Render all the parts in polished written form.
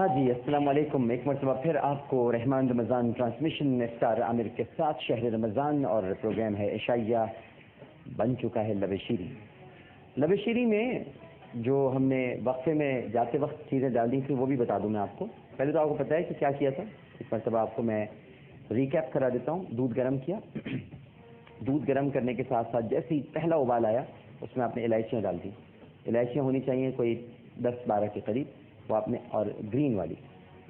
ہاں جی، السلام علیکم. ایک مرتبہ پھر آپ کو رحمان رمضان ٹرانسمیشن اسٹار عامر کے ساتھ شہر رمضان اور پروگرام ہے عشائیہ. بن چکا ہے لب شیری. لب شیری میں جو ہم نے وقفے میں جاتے وقت چیزیں ڈال دی تھیں وہ بھی بتا دوں میں آپ کو. پہلے تو آپ کو پتہ ہے کہ کیا کیا تھا. اس مرتبہ آپ کو میں ریکیپ کرا دیتا ہوں. دودھ گرم کیا. دودھ گرم کرنے کے ساتھ ساتھ جیسے ہی پہلا ابال آیا اس میں آپ نے الائچیاں ڈال دی. الائچیاں ہونی چاہیے کوئی 10-12 کے قریب. وہ آپ نے اور گرین والی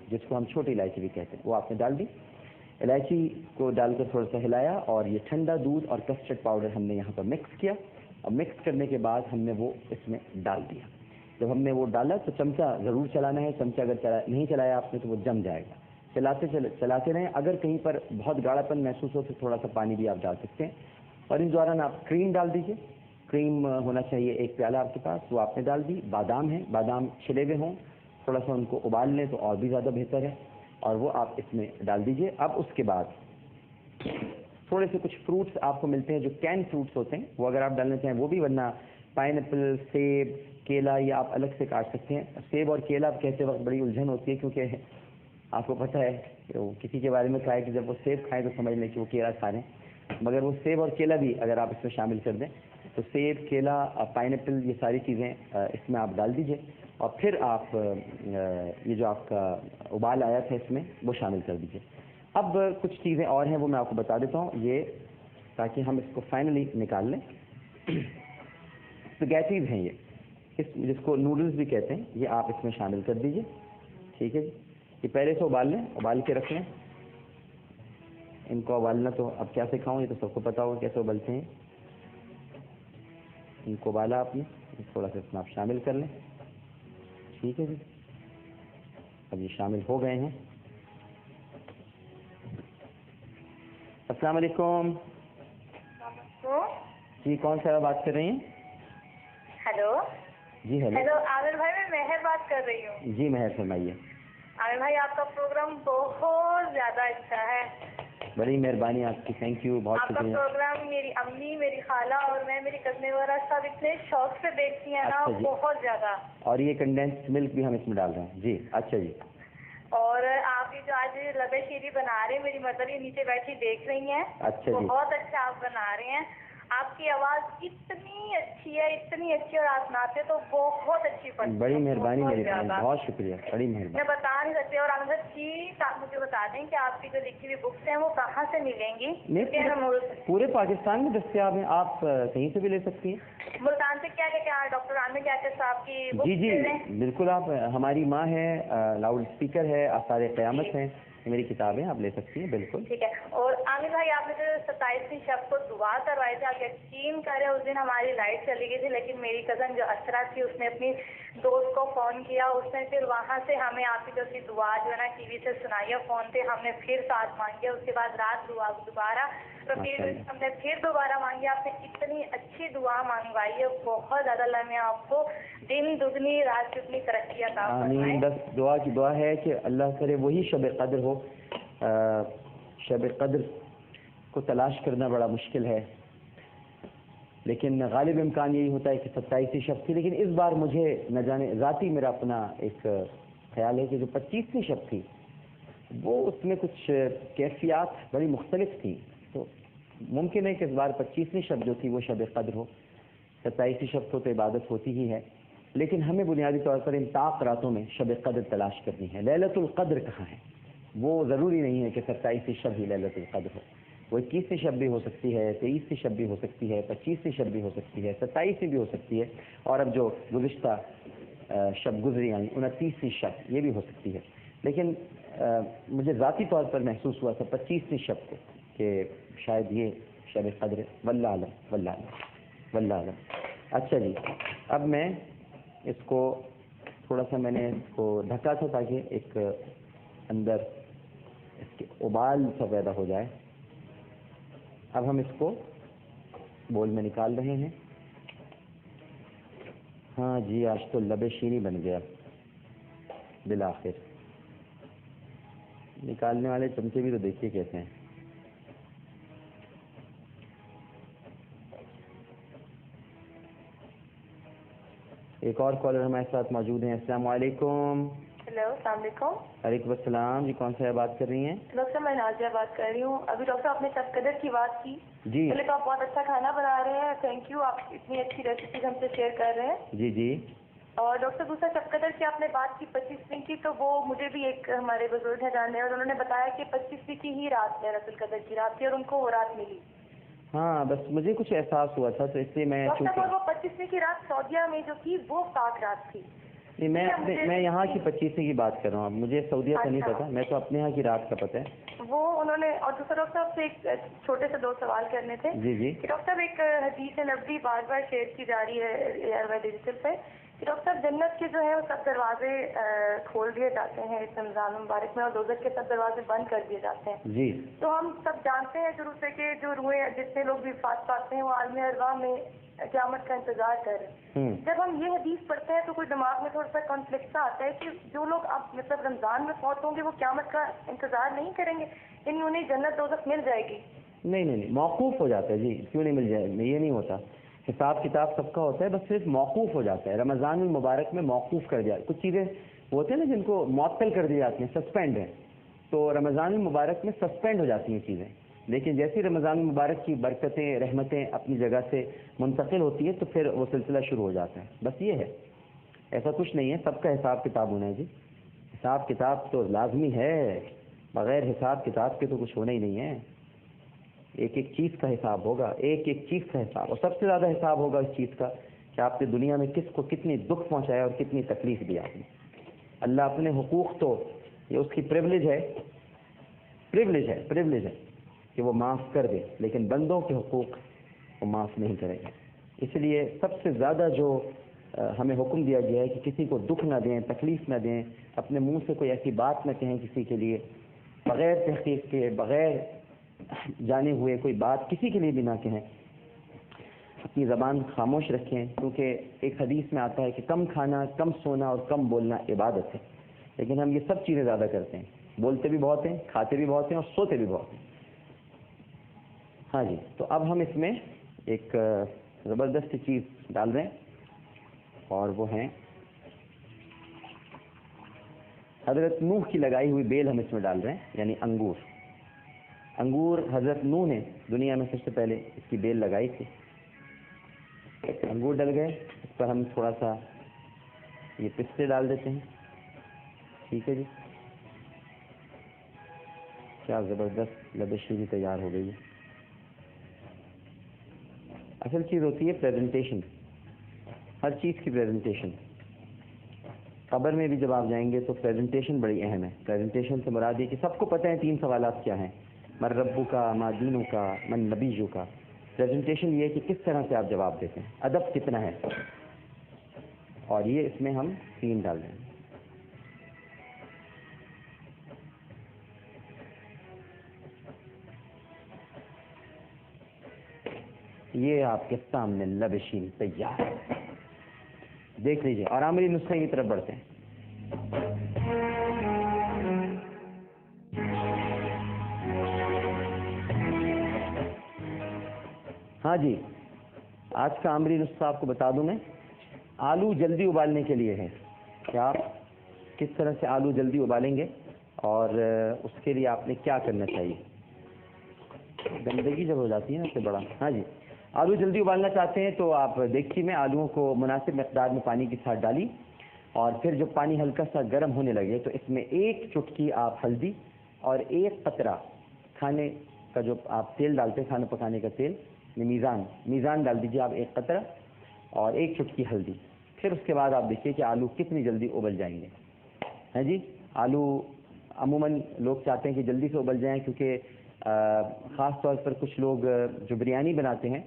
جس کو ہم چھوٹی الائچی بھی کہتے ہیں وہ آپ نے ڈال دی. الائچی کو ڈال کر تھوڑا سا ہلایا اور یہ ٹھنڈا دودھ اور کسٹرڈ پاؤڈر ہم نے یہاں پر مکس کیا. اور مکس کرنے کے بعد ہم نے وہ اس میں ڈال دیا. جب ہم نے وہ ڈالا تو چمچہ ضرور چلانا ہے. چمچہ اگر نہیں چلایا آپ نے تو وہ جم جائے گا. چلاتے رہیں. اگر کہیں پر بہت گاڑھا پن محسوس ہو تو تھوڑا سا پانی بھی آپ ڈال سکتے ہیں. اور اس دوران آپ کریم ڈال دیجیے. کریم ہونا چاہیے 1 پیالہ آپ کے پاس. وہ آپ نے ڈال دی. بادام ہیں, بادام چھلے ہوئے ہوں, تھوڑا سا ان کو ابال لیں تو اور بھی زیادہ بہتر ہے. اور وہ آپ اس میں ڈال دیجئے. اب اس کے بعد تھوڑے سے کچھ فروٹس آپ کو ملتے ہیں جو کین فروٹس ہوتے ہیں, وہ اگر آپ ڈالنا چاہیں وہ بھی, ورنہ پائن ایپل, سیب, کیلا یہ آپ الگ سے کاٹ سکتے ہیں. سیب اور کیلا کہتے وقت بڑی الجھن ہوتی ہے کیونکہ آپ کو پتہ ہے کہ وہ کسی کے بارے میں کہا ہے کہ جب وہ سیب کھائیں تو سمجھ لیں کہ وہ کیلا کھا رہے ہیں. مگر وہ سیب اور کیلا بھی اگر آپ اس میں شامل کر دیں تو سیب, کیلا, پائن ایپل یہ ساری چیزیں اس میں آپ ڈال دیجئے. اور پھر آپ یہ جو آپ کا ابال آیا تھا اس میں وہ شامل کر دیجئے. اب کچھ چیزیں اور ہیں وہ میں آپ کو بتا دیتا ہوں یہ تاکہ ہم اس کو فائنلی نکال لیں. اسپگیٹیز ہیں یہ, جس کو نوڈلز بھی کہتے ہیں, یہ آپ اس میں شامل کر دیجئے. ٹھیک ہے جی. یہ پہلے سے ابال لیں, ابال کے رکھ لیں. ان کو ابالنا تو اب کیا سکھاؤں, یہ تو سب کو پتا ہوگا کیسے ابلتے ہیں. ان کو ابالا آپ نے, تھوڑا سا اس میں آپ شامل کر لیں. ٹھیک ہے جی. اب یہ شامل ہو گئے ہیں. السلام علیکم. جی کون سا بات کر رہی ہیں؟ ہیلو. جی ہیلو. ہیلو عامر بھائی, میں مہر بات کر رہی ہوں. جی مہر فرمائیے. عامر بھائی آپ کا پروگرام بہت زیادہ اچھا ہے. بڑی مہربانی آپ کی, تھینک یو, بہت شکریہ. آپ کا پروگرام میری امی, میری خالہ اور میں, میری کزنیں وغیرہ سب اتنے شوق سے دیکھتی ہیں نا, بہت زیادہ. اور یہ کنڈینس ملک بھی ہم اس میں ڈال رہے ہیں. جی اچھا جی. اور آپ یہ جو آج لبے شیری بنا رہے ہیں, میری مدر یہ نیچے بیٹھی دیکھ رہی ہیں. اچھا جی. بہت اچھا آپ بنا رہے ہیں. آپ کی آواز اتنی اچھی ہے, اتنی اچھی, اور آپ ناچے تو بہت اچھی پڑتی ہے. بڑی مہربانی, میری بہت شکریہ, بڑی مہربانی. میں بتا نہیں سکتی. اور عامر جی آپ مجھے بتا دیں کہ آپ کی جو لکھی ہوئی بکس ہیں وہ کہاں سے ملیں گی؟ پورے پاکستان میں دستیاب ہیں, آپ کہیں سے بھی لے سکتی ہیں. ملتان سے کیا کیا ڈاکٹر عامر کیا صاحب کی بکس؟ جی جی بالکل. آپ ہماری ماں ہے, لاؤڈ اسپیکر ہے, آثار قیامت ہیں, میری کتابیں آپ لے سکتی ہیں بالکل. ٹھیک ہے. اور عامر بھائی آپ نے جو 27ویں شب کو دعا کروائی تھی, آپ یقین کریں اس دن ہماری لائٹ چلی گئی تھی, لیکن میری کزن جو اسرا تھی اس نے اپنی دوست کو فون کیا, اس نے پھر وہاں سے ہمیں آپ کی جو سی دعا جو ہے نا ٹی وی سے سنائی ہے فون پہ, ہم نے پھر ساتھ مانگی. اس کے بعد رات دعا دوبارہ, تو پھر ہم نے پھر دوبارہ مانگی. آپ نے اتنی اچھی دعا مانگوائی ہے, بہت زیادہ. اللہ نے آپ کو دن دگنی رات دگنی ترقی عطا فرمائے. آمین. بس دعا کی دعا ہے کہ اللہ کرے وہی شب قدر ہو. شب قدر کو تلاش کرنا بڑا مشکل ہے, لیکن غالب امکان یہی ہوتا ہے کہ 27ویں شب تھی. لیکن اس بار مجھے نہ جانے ذاتی میرا اپنا ایک خیال ہے کہ جو 25ویں شب تھی وہ اس میں کچھ کیفیات بڑی مختلف تھیں. تو ممکن ہے کہ اس بار 25ویں شب جو تھی وہ شب قدر ہو. 27ویں شب کو تو عبادت ہوتی ہی ہے, لیکن ہمیں بنیادی طور پر ان طاق راتوں میں شب قدر تلاش کرنی ہے. لیلۃ القدر کہاں ہے؟ وہ ضروری نہیں ہے کہ 27ویں شب ہی لیلۃ القدر ہو. وہ 21ویں شب بھی ہو سکتی ہے, 23ویں شب بھی ہو سکتی ہے, 25ویں شب بھی ہو سکتی ہے, 27ویں بھی ہو سکتی ہے, اور اب جو گزشتہ شب گزری آئیں 29ویں شب یہ بھی ہو سکتی ہے. لیکن مجھے ذاتی طور پر محسوس ہوا تھا 25ویں شب کو کہ شاید یہ شب قدر ہے. واللہ عالم, واللہ عالم, واللہ عالم. اچھا جی. اب میں اس کو تھوڑا سا میں نے اس کو ڈھکا تھا تاکہ ایک اندر اس کے ابال سا پیدا ہو جائے. اب ہم اس کو بول میں نکال رہے ہیں. ہاں جی, آج تو لب شیریں بن گیا بالآخر. نکالنے والے چمچے بھی تو دیکھیے کیسے ہیں. ایک اور کالر ہمارے ساتھ موجود ہیں. السلام علیکم. हेलो, अस्सलाम वालेकुम। वालेकुम अस्सलाम जी, कौन सा है बात कर रही हैं? डॉक्टर साहब मैं नाजिया बात कर रही हूँ। अभी डॉक्टर आपने सब कदर की बात की जी पहले तो आप बहुत अच्छा खाना बना रहे हैं, थैंक यू। आप इतनी अच्छी रेसिपीज हमसे शेयर कर रहे हैं। जी जी और डॉक्टर दूसरा सब कदर की आपने बात की 25वीं की, तो वो मुझे भी एक हमारे बुजुर्ग हैं जानने और उन्होंने बताया कि 25वीं की ही रात है, रसूल कदर की रात थी और उनको वो रात मिली। हाँ, बस मुझे कुछ एहसास हुआ था तो इसलिए मैं डॉक्टर चूँकि साहब वो 25वीं की रात सऊदीया में जो थी वो पाक रात थी। नहीं, मैं यहाँ की 25वीं की बात कर रहा हूँ। अब मुझे सऊदीया का नहीं अच्छा। पता, मैं तो अपने यहाँ की रात का पता है। वो उन्होंने और दूसरा डॉक्टर साहब से एक छोटे से 2 सवाल करने थे जी जी कि डॉक्टर साहब एक हदीस नबवी बार बार शेयर की जा रही है एयरवे डिजिटल पे कि डॉक्टर साहब जन्नत के जो है वो सब दरवाजे खोल दिए जाते हैं इस रमजान मुबारक में और दोज़ख के सब दरवाजे बंद कर दिए जाते हैं। जी तो हम सब जानते हैं शुरू से कि जो रूहें जितने लोग भी फात पाते हैं वो आलम अरवाह में क़यामत का इंतजार कर रहे हैं। जब हम ये हदीस पढ़ते हैं तो कोई दिमाग में थोड़ा सा कॉन्फ्लिक्ट सा आता है कि जो लोग अब मतलब रमजान में फौत होंगे वो क़यामत का इंतजार नहीं करेंगे, यानी उन्हें जन्नत दोज़ख मिल जाएगी। नहीं, मौकूफ़ हो जाता है जी, क्यों नहीं मिल जाएगा, ये नहीं होता। हिसाब किताब सबका होता है, बस सिर्फ मौकूफ़ हो जाता है। रमज़ान मुबारक में मौकूफ़ कर दिया, कुछ चीज़ें होते हैं ना जिनको मुअत्तल कर दी जाती हैं, सस्पेंड है, तो रमज़ान मुबारक में सस्पेंड हो जाती हैं चीज़ें। लेकिन जैसे ही रमज़ान मुबारक की बरकतें रहमतें अपनी जगह से मुंतकिल होती है तो फिर वो सिलसिला शुरू हो जाता है। बस ये है, ऐसा कुछ नहीं है, सबका हिसाब किताब होना है जी। हिसाब किताब तो लाजमी है, बग़ैर हिसाब किताब के तो कुछ होना ही नहीं है। एक एक चीज़ का हिसाब होगा, एक एक चीज़ का हिसाब, और सबसे ज़्यादा हिसाब होगा इस चीज़ का कि आपने दुनिया में किसको कितनी दुख पहुंचाया और कितनी तकलीफ दी आपने। अल्लाह अपने हुकूक तो ये उसकी प्रिविलेज है कि वो माफ़ कर दे, लेकिन बंदों के हुकूक वो माफ़ नहीं करेगा। इसलिए सबसे ज़्यादा जो हमें हुक्म दिया गया है कि किसी को दुख ना दें, तकलीफ़ ना दें, अपने मुंह से कोई ऐसी बात ना कहें किसी के लिए, बग़ैर तहक़ीक़ के, बग़ैर जाने हुए कोई बात किसी के लिए भी ना कहें, अपनी ज़बान खामोश रखें। क्योंकि एक हदीस में आता है कि कम खाना, कम सोना और कम बोलना इबादत है, लेकिन हम ये सब चीज़ें ज़्यादा करते हैं, बोलते भी बहुत हैं, खाते भी बहुत हैं और सोते भी बहुत हैं। हाँ जी, तो अब हम इसमें एक ज़बरदस्त चीज़ डाल रहे हैं और वो हैं हज़रत नूह की लगाई हुई बेल हम इसमें डाल रहे हैं, यानी अंगूर हज़रत नूह ने दुनिया में सबसे पहले इसकी बेल लगाई थी। अंगूर डल गए, इस पर हम थोड़ा सा ये पिस्ते डाल देते हैं। ठीक है जी, क्या ज़बरदस्त लबशीरी तैयार हो गई है। असल चीज़ होती है प्रेजेंटेशन, हर चीज़ की प्रेजेंटेशन। कब्र में भी जब आप जाएंगे तो प्रेजेंटेशन बड़ी अहम है। प्रेजेंटेशन से मुराद ये कि सबको पता है 3 सवालात क्या हैं, मन रब्बु का, मा दीनु का, मन नबीजु का। प्रेजेंटेशन ये है कि किस तरह से आप जवाब देते हैं, अदब कितना है, और ये इसमें हम 3 डाल दें। ये आपके सामने लबशीन तैयार है, देख लीजिए। और आमरी नुस्खे की तरफ बढ़ते हैं। हाँ जी, आज का आमरी नुस्खा आपको बता दूं मैं। आलू जल्दी उबालने के लिए है कि आप किस तरह से आलू जल्दी उबालेंगे और उसके लिए आपने क्या करना चाहिए। गंदगी जब हो जाती है ना उससे बड़ा। हाँ जी, आलू जल्दी उबालना चाहते हैं तो आप देगची में आलूओं को मुनासिब मकदार में पानी के साथ डाली, और फिर जब पानी हल्का सा गर्म होने लगे तो इसमें 1 चुटकी आप हल्दी और 1 कतरा खाने का जो आप तेल डालते हैं, खाना पकाने का तेल, मीज़ान डाल दीजिए आप 1 कतरा और 1 चुटकी हल्दी। फिर उसके बाद आप देखिए कि आलू कितनी जल्दी उबल जाएंगे। हैं जी, आलू अमूमन लोग चाहते हैं कि जल्दी से उबल जाएं, क्योंकि ख़ास तौर पर कुछ लोग जो बिरयानी बनाते हैं,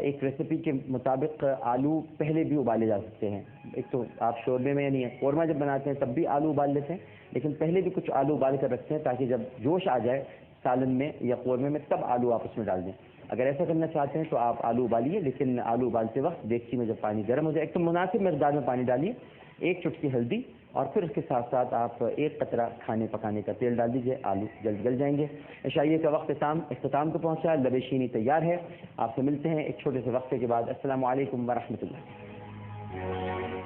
एक रेसिपी के मुताबिक आलू पहले भी उबाले जा सकते हैं। एक तो आप शोरबे में यानी कौरमा जब बनाते हैं तब भी आलू उबाल लेते हैं, लेकिन पहले भी कुछ आलू उबाल कर रखते हैं ताकि जब जोश आ जाए सालन में या कौरमे में तब आलू आप उसमें डाल दें। अगर ऐसा करना चाहते हैं तो आप आलू उबालिए, लेकिन आलू उबालते वक्त देगची में जब पानी गर्म हो जाए एक तो मुनासिब मकदार में पानी डालिए, 1 चुटकी हल्दी, और फिर उसके साथ साथ आप 1 कतरा खाने पकाने का तेल डाल दीजिए। आलू जल्द गल जाएंगे। इशाइये का वक्त इख्तिताम को पहुंचा, लबशीनी तैयार है। आपसे मिलते हैं एक छोटे से वक्फे के बाद। अस्सलामु अलैकुम व रहमतुल्लाह।